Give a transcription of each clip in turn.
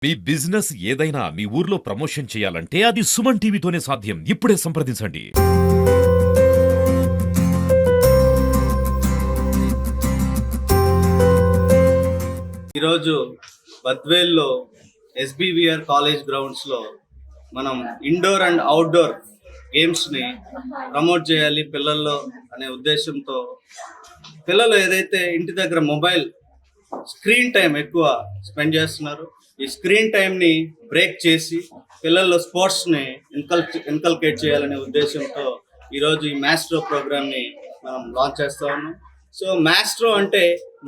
మీ business ఏదైనా మీ ఊర్లో promotion చేయాలంటే అది సుమన్ టీవీతోనే సాధ్యం. ఇప్పుడే సంప్రదించండి. ఈరోజు బద్వేల్లో ఎస్బీవీఆర్ కాలేజ్ గ్రౌండ్స్లో మనం ఇండోర్ అండ్ అవుట్డోర్ గేమ్స్ని ప్రమోట్ చేయాలి పిల్లల్లో అనే ఉద్దేశంతో పిల్లలు ఏదైతే ఇంటి దగ్గర మొబైల్ స్క్రీన్ టైం ఎక్కువ స్పెండ్ చేస్తున్నారు, ఈ స్క్రీన్ టైంని బ్రేక్ చేసి పిల్లల్లో స్పోర్ట్స్ని ఇన్కల్కేట్ చేయాలనే ఉద్దేశంతో ఈరోజు ఈ మ్యాస్ట్రో ప్రోగ్రామ్ని మనం లాంచ్ చేస్తా ఉన్నాం. సో మ్యాస్ట్రో అంటే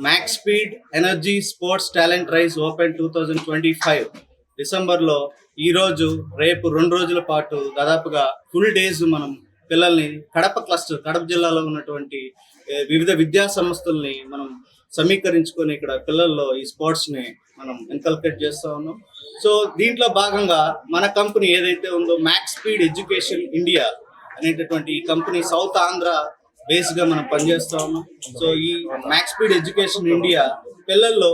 max speed energy sports talent rise open 2025 డిసెంబర్లో ఈరోజు రేపు 2 రోజుల పాటు దాదాపుగా ఫుల్ డేస్ మనం పిల్లల్ని కడప జిల్లాలో ఉన్నటువంటి వివిధ విద్యా సంస్థల్ని మనం సమీకరించుకొని ఇక్కడ పిల్లల్లో ఈ స్పోర్ట్స్ని మనం ఇన్కల్కేట్ చేస్తూ ఉన్నాం. సో దీంట్లో భాగంగా మన కంపెనీ ఏదైతే ఉందో మ్యాక్స్ స్పీడ్ ఎడ్యుకేషన్ ఇండియా అనేటటువంటి ఈ కంపెనీ సౌత్ ఆంధ్ర బేస్గా మనం పనిచేస్తూ ఉన్నాం. సో ఈ మ్యాక్స్ స్పీడ్ ఎడ్యుకేషన్ ఇండియా పిల్లల్లో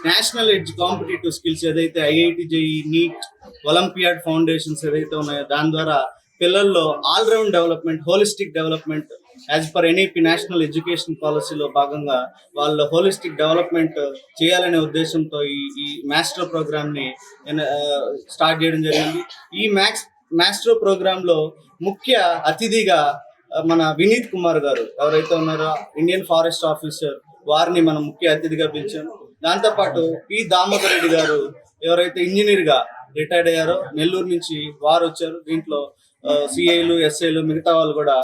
నేషనల్ కాంపిటేటివ్ స్కిల్స్ ఏదైతే IIT JEE NEET olympiad foundations ఏదైతే ఉన్నాయో దాని ద్వారా పిల్లల్లో all round development, holistic development as per NEP national education పాలసీలో భాగంగా వాళ్ళ హోలిస్టిక్ డెవలప్మెంట్ చేయాలనే ఉద్దేశంతో ఈ మాస్ట్రో ప్రోగ్రామ్ని స్టార్ట్ చేయడం జరిగింది. ఈ మాస్ట్రో ప్రోగ్రాంలో ముఖ్య అతిథిగా మన వినీత్ కుమార్ గారు ఎవరైతే ఉన్నారో ఇండియన్ ఫారెస్ట్ ఆఫీసర్, వారిని మనం ముఖ్య అతిథిగా పిలిచాము. దాంతోపాటు పి దామోదర్ రెడ్డి గారు ఎవరైతే ఇంజనీర్గా రిటైర్డ్ అయ్యారో నెల్లూరు నుంచి వారు వచ్చారు. దీంట్లో సిఐలు, ఎస్ఐలు, మిగతా వాళ్ళు కూడా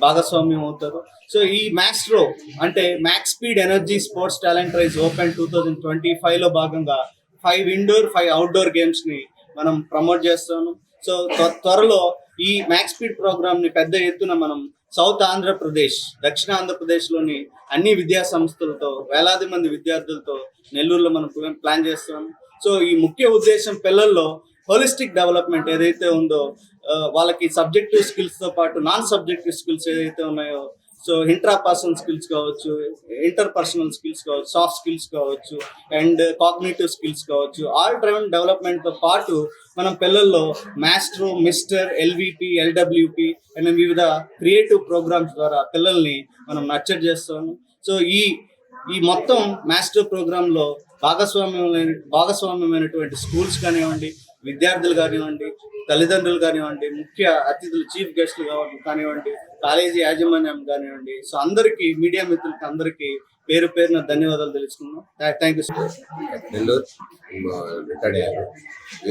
భాగస్వామ్యం అవుతారు. సో ఈ మాస్ట్రో అంటే max speed energy sports talent rise open 2025లో భాగంగా 5 ఇండోర్ 5 అవుట్డోర్ గేమ్స్ని మనం ప్రమోట్ చేస్తాము. సో త్వరలో ఈ మ్యాక్స్ స్పీడ్ ప్రోగ్రామ్ని పెద్ద ఎత్తున మనం సౌత్ ఆంధ్రప్రదేశ్, దక్షిణ ఆంధ్రప్రదేశ్లోని అన్ని విద్యా సంస్థలతో వేలాది మంది విద్యార్థులతో నెల్లూరులో మనం ప్లాన్ చేస్తాము. సో ఈ ముఖ్య ఉద్దేశం పిల్లల్లో హోలిస్టిక్ డెవలప్మెంట్ ఏదైతే ఉందో వాళ్ళకి సబ్జెక్టివ్ స్కిల్స్తో పాటు నాన్ సబ్జెక్టివ్ స్కిల్స్ ఏదైతే ఉన్నాయో, సో ఇంట్రాపర్సనల్ స్కిల్స్ కావచ్చు, ఇంటర్పర్సనల్ స్కిల్స్ కావచ్చు, సాఫ్ట్ స్కిల్స్ కావచ్చు, అండ్ కాగ్నిటివ్ స్కిల్స్ కావచ్చు, ఆల్ రౌండ్ డెవలప్మెంట్తో పాటు మనం పిల్లల్లో మాస్ట్రో, మిస్టర్, ఎల్విపి, ఎల్డబ్ల్యూపి అండ్ వివిధ క్రియేటివ్ ప్రోగ్రామ్స్ ద్వారా పిల్లల్ని మనం నర్చర్ చేస్తాము. సో ఈ మొత్తం మాస్టర్ ప్రోగ్రాంలో భాగస్వామ్యమైనటువంటి స్కూల్స్ కానివ్వండి, విద్యార్థులు కానివ్వండి, తల్లిదండ్రులు కానివ్వండి, ముఖ్య అతిథులు చీఫ్ గెస్టులు కానివ్వండి, కాలేజీ యాజమాన్యం కానివ్వండి, సో అందరికీ మీడియా మిత్రులకి అందరికీ పేరు పేరున ధన్యవాదాలు తెలుసుకున్నాం. Thank you. నెల్లూరు రిటైర్డ్ అయ్యారు.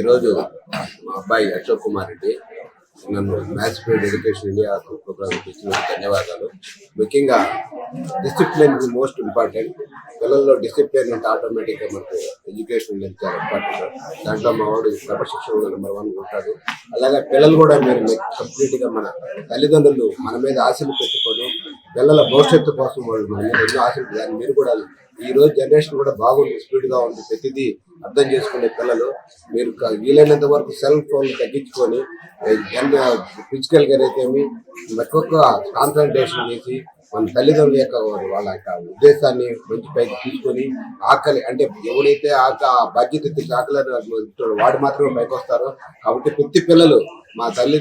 ఈరోజు మా అబ్బాయి అశోక్ కుమార్ రెడ్డి నన్ను maths speed education India programme ఇచ్చినందుకు ధన్యవాదాలు. ముఖ్యంగా డిసిప్లిన్ ఇస్ మోస్ట్ ఇంపార్టెంట్. పిల్లల్లో డిసిప్లిన్ అంటే ఆటోమేటిక్గా మనకు ఎడ్యుకేషన్ చాలా ఇంపార్టెంట్. దాంట్లో మా వాడు క్రమశిక్షణలో నెంబర్ 1 ఉంటాడు. అలాగే పిల్లలు కూడా మీరు కంప్లీట్గా మన తల్లిదండ్రులు మన మీద ఆశలు పెట్టుకొని పిల్లల భవిష్యత్తు కోసం వాళ్ళు మన మీద ఎన్నో ఆశలు దాన్ని మీరు కూడా ఈ రోజు జనరేషన్ కూడా బాగుంది, స్పీడ్గా ఉంది, ప్రతిదీ అర్థం చేసుకునే పిల్లలు మీరు వీలైనంత వరకు సెల్ ఫోన్ తగ్గించుకొని ఫిజికల్గా అయితే ఎక్కువ కాన్సన్ట్రేషన్ చేసి మన తల్లిదండ్రుల యొక్క వాళ్ళ ఉద్దేశాన్ని మంచి పైకి తీసుకొని ఆకలి అంటే ఎవడైతే బాధ్యత ఆకలి వాడు మాత్రమే పైకి వస్తారో. కాబట్టి ప్రతి పిల్లలు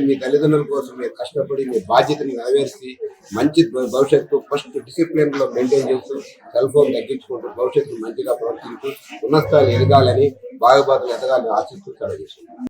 మీ తల్లిదండ్రుల కోసం మీరు కష్టపడి మీ బాధ్యతని నెరవేర్చి మంచి భవిష్యత్తు ఫస్ట్ డిసిప్లిన్లో మెయింటైన్ చేస్తూ సెల్ ఫోన్ తగ్గించుకుంటూ భవిష్యత్తు మంచిగా ప్రవర్తించు ఉన్నత స్థాయిలో ఎదగాలని బాగుబాతులు ఎదగాలని ఆశిస్తూ సెలవు చేస్తున్నాను.